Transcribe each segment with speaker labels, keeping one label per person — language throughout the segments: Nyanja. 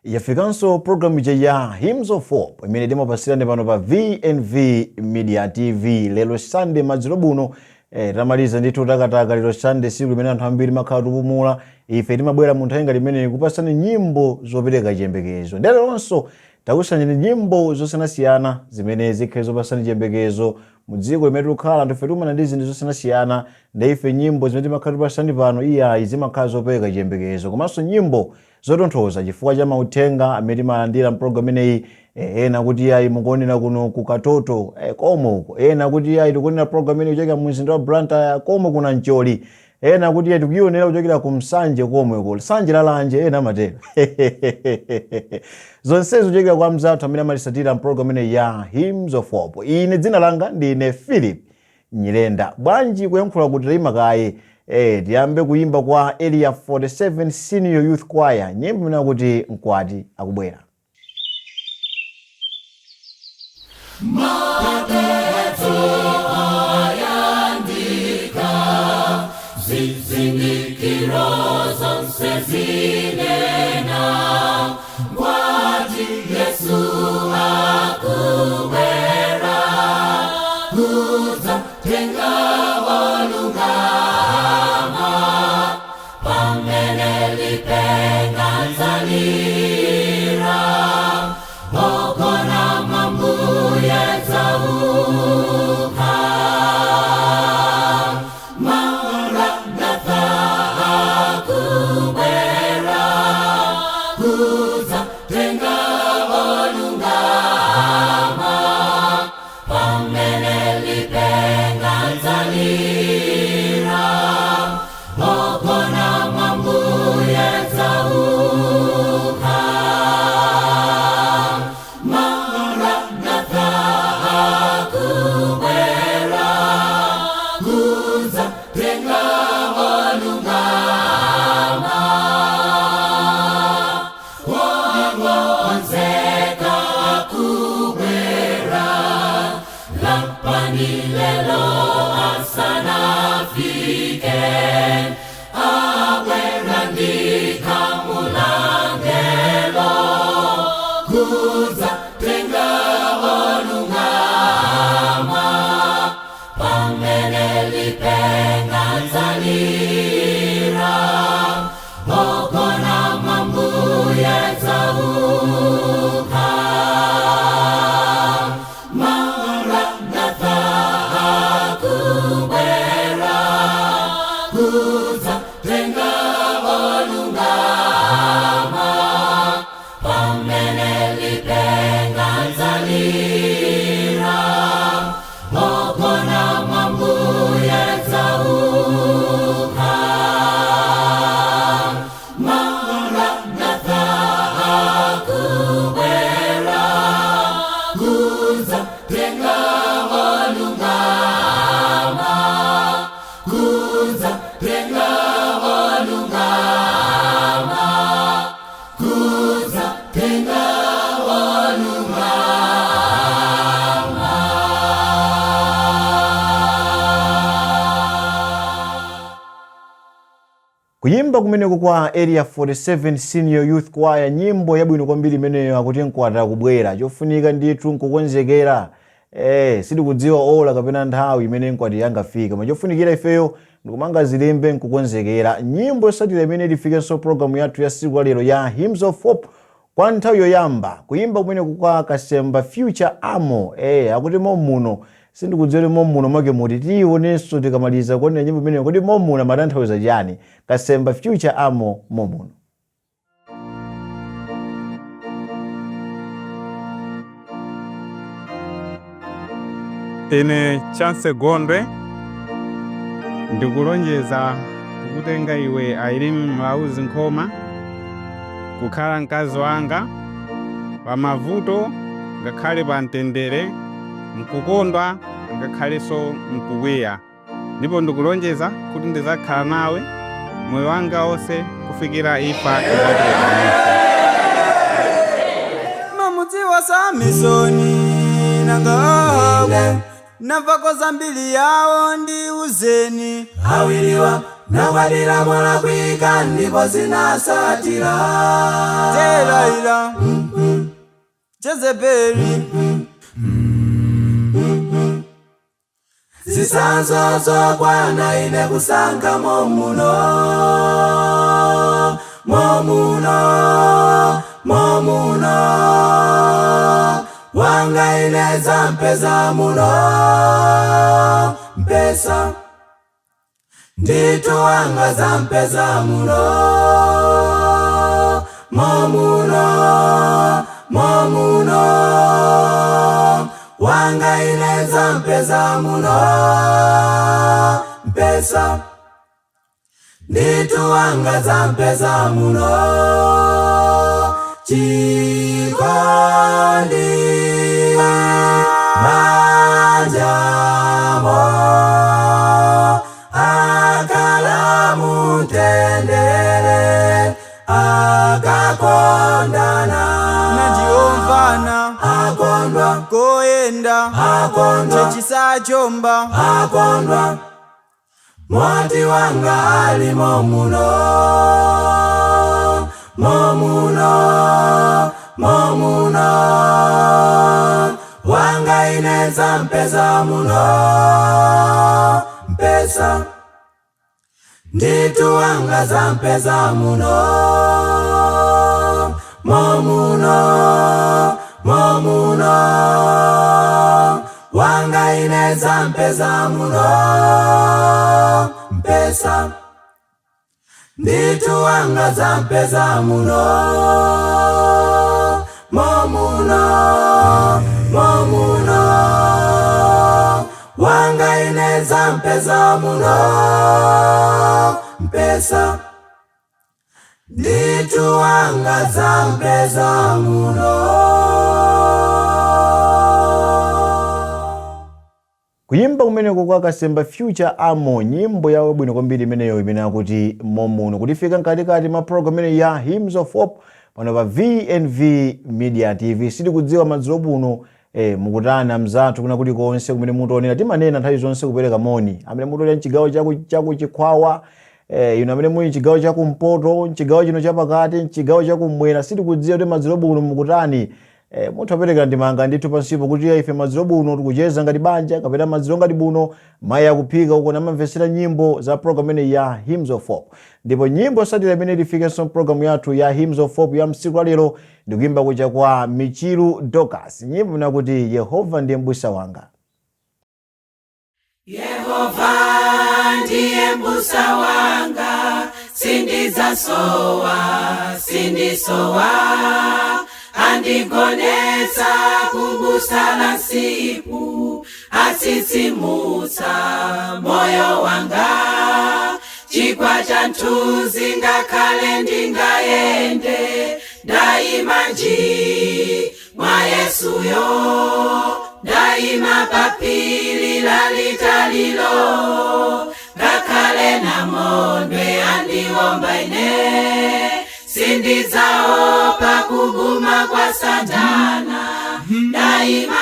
Speaker 1: Yafikanso program ya Hymns of Hope imene timapasirani pano pa VNV Media TV lelo Sunday madzulo buno. Tamaliza ndithu takataka lelo Sunday siku limene anthu ambiri makhala kupumula. Ife timabwera mu nthawi limene kupasani nyimbo zopereka chiyembekezo. Ndelelonso takusanyani nyimbo zosiyanasiyana zimene zikhale zopasani chiyembekezo mu dziko limene tikukhala. Anthu ife tikumana ndi zinthu zosiyanasiyana, ndi ife nyimbo zimene timakhala tipasani pano iyayi zimakhala zopereka chiyembekezo, komanso nyimbo zotonthoza chifukwa cha mauthenga amene timalandira mpulogalamu imeneyi. Ena kuti iyayi mukuonera kuno ku Katoto komo, ena kuti iyayi tikuonera program imeneyi kuchokera mu mzinda wa Blantyre komo kuna Mcholi, ena kuti iyayi tikuyionera kuchokera ku Msanje komwe Sanje lalanje ena matero. Zonsezo kuchokera kwa mzathu amene amalisatira mpulogalamu imeneyi ya Hymns of Hope. Ine dzina langa ndine Philip Nyirenda. Bwanji kuyankhula kuti limakaye tiyambe kuimba kwa Area 47 Senior Youth Choir, nyimbo imene kuti mkwati akubwera.
Speaker 2: Mateto ayandika zizindikiro zonse zinena mkwati Yesu akubwera kuzatenga olungama pamene lipenga dzalira okona mambuye dzauka Maranatha akubwera kuzatenga olungama pamene lipenga dzalira okona mambuye dzauka Maranatha akubwera kuzatenga olungama wakonzeka akubwera lampani lelo asanafike abwera ndikamulangelo kuzatenga olungama pamene lipenga dzalira okona mambuye dzauka Maranatha akubwera kuzatenga olungama pamene lipenga dzalira okona mambuye dzauka Maranatha akubwera kuzatenga olungama kuzatenga olungama kuzatenga olungama.
Speaker 1: Kuyimba kumeneko kwa Area 47 Senior Youth Choir, nyimbo yabwino kwambiri imeneyo akuti mkwati akubwera. Chofunika ndithu nkukonzekera. Sitikudziwa ola kapena nthawi imene mkwati yangafika, koma chofunikira ifeyo ndikumanga zilembe nkukonzekera. Nyimbo yosatira imene ilifikenso program yathu ya siku lero ya Hymns of Hope kwa nthawi yoyamba kuyimba kumeneko kwa Kasemba Future Amo. Akuti momuno sindikudziwa momuno mwake muti tionenso tikamaliza kuonera nyimbo imeneyo kuti momuno matanthauza chani. Kasemba Future Amo momuno.
Speaker 3: Ine Chance Gondwe ndikulonjeza kukutenga iwe Aileen Mlauzi Nkhoma kukhala mkazi wanga pamavuto ngakhale pa mtendere, mkukondwa ngakhalenso mkukwiya, ndipo ndikulonjeza kuti ndizakhala nawe moyo wanga wonse kufikira imfa idzatiyesa.
Speaker 4: Mamudziwa Samisoni nanga namva koza mbiri yawo ndi uzeni awiriwa
Speaker 2: nawadira mola kwika ndipo zinasatira
Speaker 4: Delaila Jezebeli
Speaker 2: zisanzozo kwana ine kusanga momuno wanga ine zampeza muno mpesa nditu wanga zampeza muno wanga ine zampeza muno mpesa nditu wanga zampeza muno chikondi manjamo akala mutendere akakondana
Speaker 4: Najiomvana
Speaker 2: akondwa
Speaker 4: Koenda
Speaker 2: akondwa
Speaker 4: Chechisa chomba
Speaker 2: akondwa mwati wanga alimo muno wanga ineza mpeza muno mpesa nditu wanga zampeza muno wanga ineza mpeza muno mpesa nditu wanga zampeza muno wanga ineza mpeza muno mpesa nditu wanga zampeza muno.
Speaker 1: Kuyimba kumeneko kwa Kasemba Future Amo, nyimbo yawe bwino kwambiri imeneyo imene akuti momuno. Kutifika mkatikati ma program imene ya Hymns of Hope pano pa VNV Media TV. Sidi kudziwa madzulo buno mukutana mzathu kuna kuti konse kumene mutonera timanena nthawi zonse kupereka moni. Amene mutonera mchigawo chaku Chikwawa, ino amene muli mchigawo chaku Mpoto, mchigawo chino chapakati, mchigawo chaku Mwera, sidi kudziwa kuti madzulo buno mukutani. Muthu apereka ndimanga ndithu pansipo kuti ife madzulo buno tikucheza ngati banja kapena madzulo ngati buno mayi akuphika uko namamvesera nyimbo za program imene ya Hymns of Hope. Ndipo nyimbo sadira imene ilifikenso program yathu ya Hymns of Hope ya msiku wa lero ndikuimba kucha kwa Michiru Dorcas. Nyimbo inakuti Yehova ndiye mbusa wanga.
Speaker 2: Yehova ndiye mbusa wanga, sindisowa andigonetsa kubusa la nsipu, atsitsimutsa moyo wanga, chigwa cha nthuzi ngakhale ndingayende, ndayima mwa Yesuyo, ndayima papili lalitalilo, ngakhale namondwe andiwomba ine, sindidzaopa kuguma kwa Satana, ndayima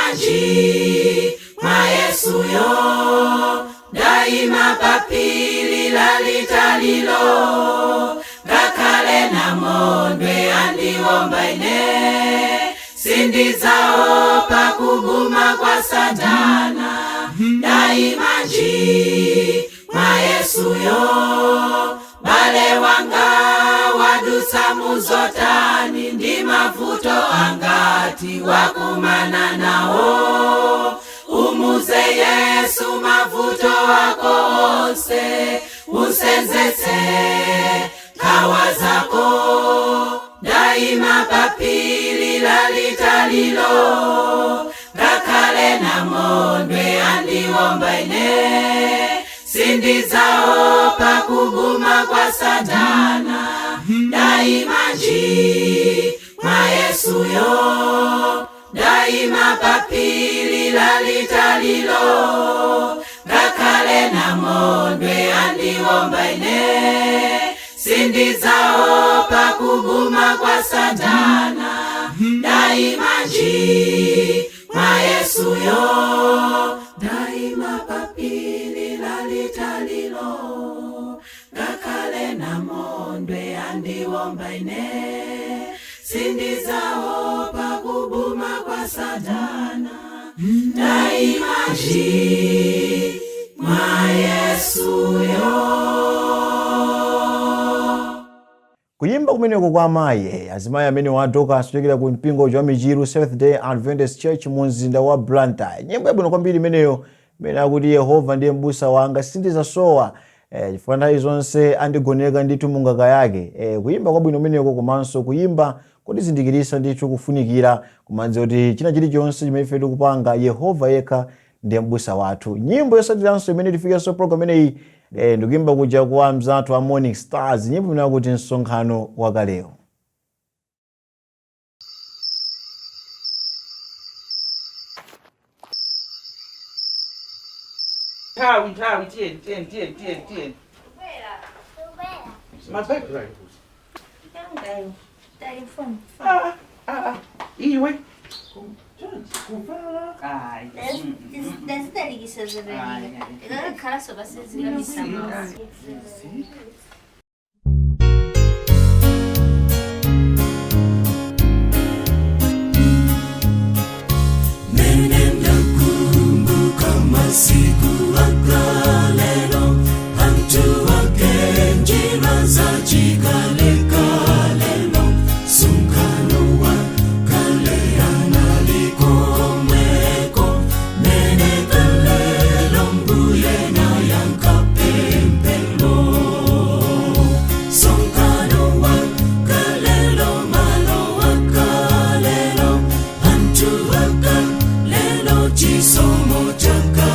Speaker 2: mwa Yesuyo, ndayima papili lalitalilo, ngakhale namondwe andiwomba ine, sindidzaopa kuguma kwa Satana, ndayima mwa Yesuyo, bale wanga wadutsa muzotani ndi mavuto angati wakumana nawo, umuze Yesu mavuto wako onse, usenzetse nkhawa zako, ndayima papili lalitalilo, ngakhale namondwe andiwomba ine, sindidzaopa kuguma kwa Satana, ndayima mwa Yesuyo, ndayima papili lalitalilo, ngakhale namondwe andiwomba ine, sindidzaopa kuguma kwa Satana, ndayima mwa Yesuyo, ndayima papili lalitalilo, andiwomba ine sindizaopa kubuma kwa Satana ndaimanji mwa Yesuyo.
Speaker 1: Kuyimba kumeneko kwa amayi azimayi amene wadoka asachokera ku mpingo wa Michiru Seventh Day Adventist Church mu mzinda wa Blantyre. Nyimbo yabwino kwambiri imeneyo imene akuti Yehova ndiye m'busa wanga sindizasowa chifukwa nthawi zonse andigoneka ndithu mungaka yake. Kuyimba kwabwino kumeneko komanso kuyimba kutizindikirisa ndithu kufunikira kumanza kuti china chilichonse chimene ife tikupanga Yehova yekha ndiye m'busa wathu. Nyimbo yosatiranso imene tifikenso program imeneyi ndikuyimba kuja kwa mzathu a Morning Stars, nyimbo imene akuti msonkhano wakaleo.
Speaker 5: Tawi, tieni. Mabeki right. Iwe.
Speaker 2: Masiku akalelo hantu akenjira za chikalelo sunkano wa kale analikomweko nene kalelo mbuye na yankapempelo sunkano wa kalelo malo wa kalelo hantu akalelo chisomo chaka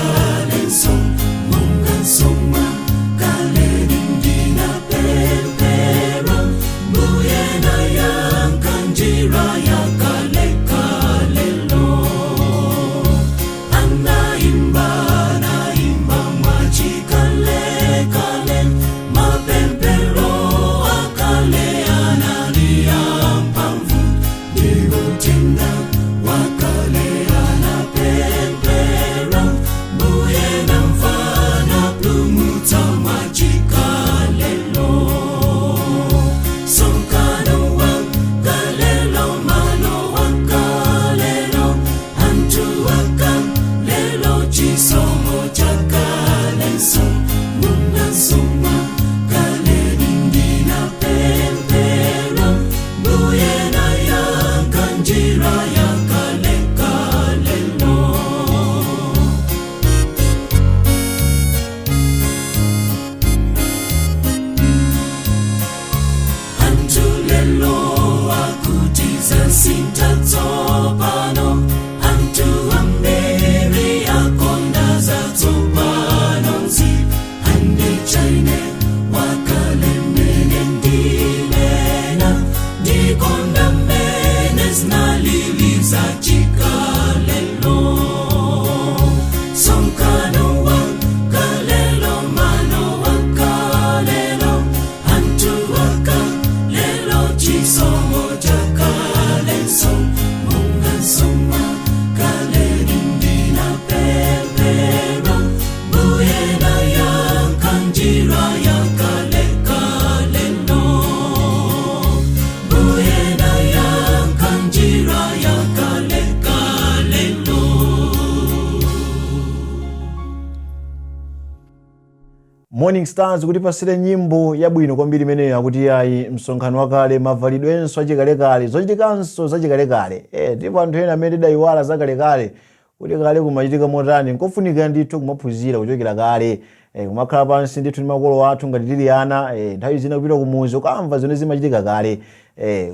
Speaker 1: Morning Stars kuti pasire nyimbo yabwino kwambiri imeneyo akuti ayi msonkhano wakale mavalidwenso achikalekale zochitikanso zachikalekale. Ndipo anthu ena amene dayiwala zakalekale kuti kale kumachitika motani nkofunika ndithu kumaphunzira kuchokera kale. Kumakhala pansi ndithu ndi makolo athu ngati tili ana nthawi zina kupita kumuzi ukamva zimene zimachitika kale.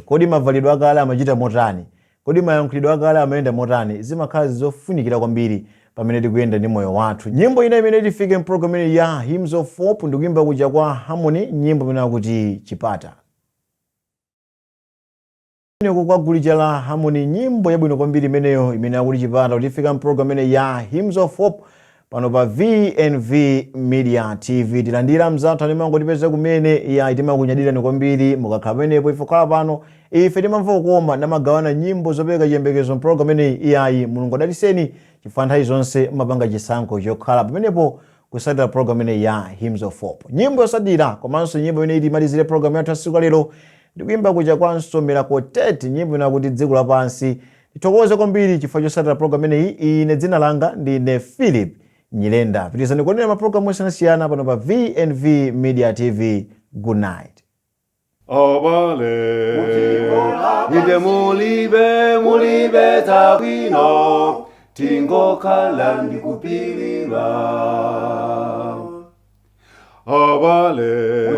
Speaker 1: Kodi mavalidwe akale amachita motani, kodi mayankhulidwe akale amayenda motani, zimakhala zofunikira kwambiri pamene tikuyenda ndi moyo wathu. Nyimbo ina imene tifike program ine ya Hymns of Hope ndikuyimba kuja kwa Harmony, nyimbo imene akuti Chipata. Ineko kwa gulija la Harmony, nyimbo yabwino kwambiri imeneyo imene akuti Chipata. Utifika program ine ya Hymns of Hope pano pa VNV Media TV. Tilandira mzathu amene mangotipeza kumene ya itima kunyadira ni kwambiri mukakhala pamenepo ife khala pano ife timamva kukoma namagawana nyimbo zopeka chiyembekezo program ine iyayi Mulungu adaliseni chifukwa nthawi zonse mapanga chisankho chokhala pamenepo kusatira program ine ya Hymns of Hope. Nyimbo yosadira komanso nyimbo imene itimalizire program yathu tsiku lero ndikuimba kuja kwa nsomera koteti nyimbo inakuti dziko lapansi. Titokoze kwambiri chifukwa chosatira program ineyi. Ine dzina langa ndine Philip Nyilenda. Pitizani kuonera maprogramu osiyanasiyana pano pa VNV Media TV. Good night.
Speaker 6: Abale ide mulibe tabwino tingokhala ndikupirira. Abale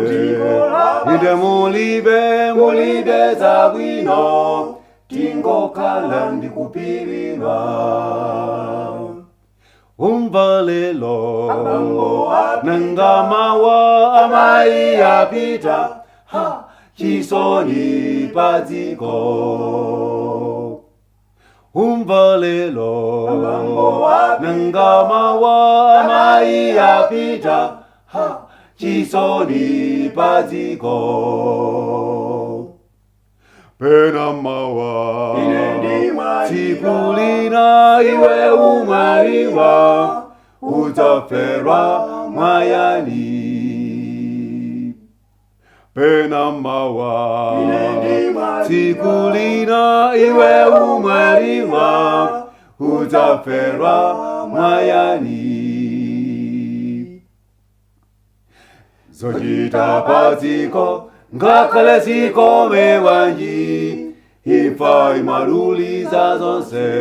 Speaker 6: ide mulibe tabwino tingokhala ndikupirira. Umvalelo nangamawa amai apita chisoni padziko. Umvalelo nangamawa amai apita chisoni padziko. Pena mawa tsiku lina iwe umaliwa udzaferwa mwayani. Pena mawa tsiku lina iwe umaliwa udzaferwa mwayani. Zochita padziko ngakhale zikome bwanji imfa imaluliza zonse.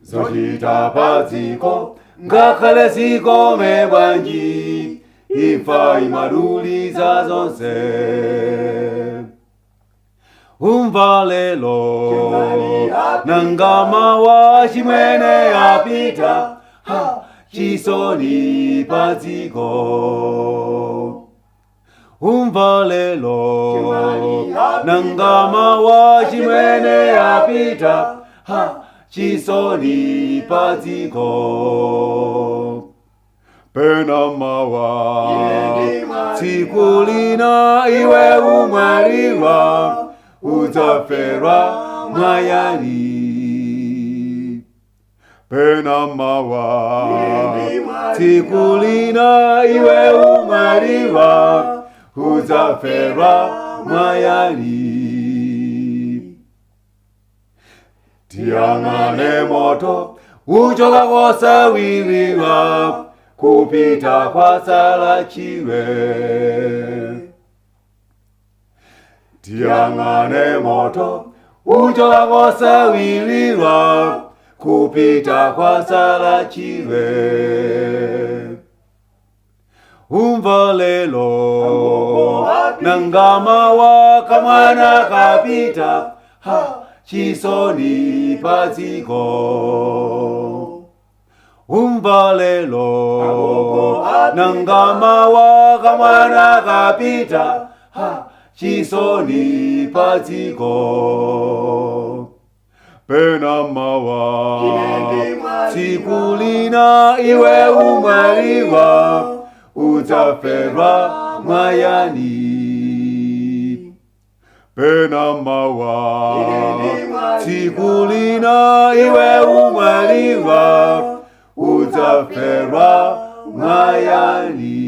Speaker 6: Zochita padziko ngakhale zikome bwanji imfa imaluliza zonse. Umvalelo nangamawa chimwene apita chisoni padziko. Umvalelo nangamawa chimwene apita chisoni padziko. Pena mawa tsiku lina iwe umaliwa udzaferwa mwayani. Pena mawa tsiku lina iwe umaliwa udzaferwa mwayani. Tiyang'ane moto uchoka kosawiriwa kupita kwasala chiwe. Tiyang'ane moto uchoka kosawiriwa kupita kwasala chiwe. Umvalelo nangamawa kamwana kapita chisoni padziko. Umvalelo nangamawa kamwana kapita chisoni padziko. Pena mawa tsiku lina iwe umaliwa udzaferwa mwayani. Pena mawa tsiku lina iwe umaliwa udzaferwa mwayani.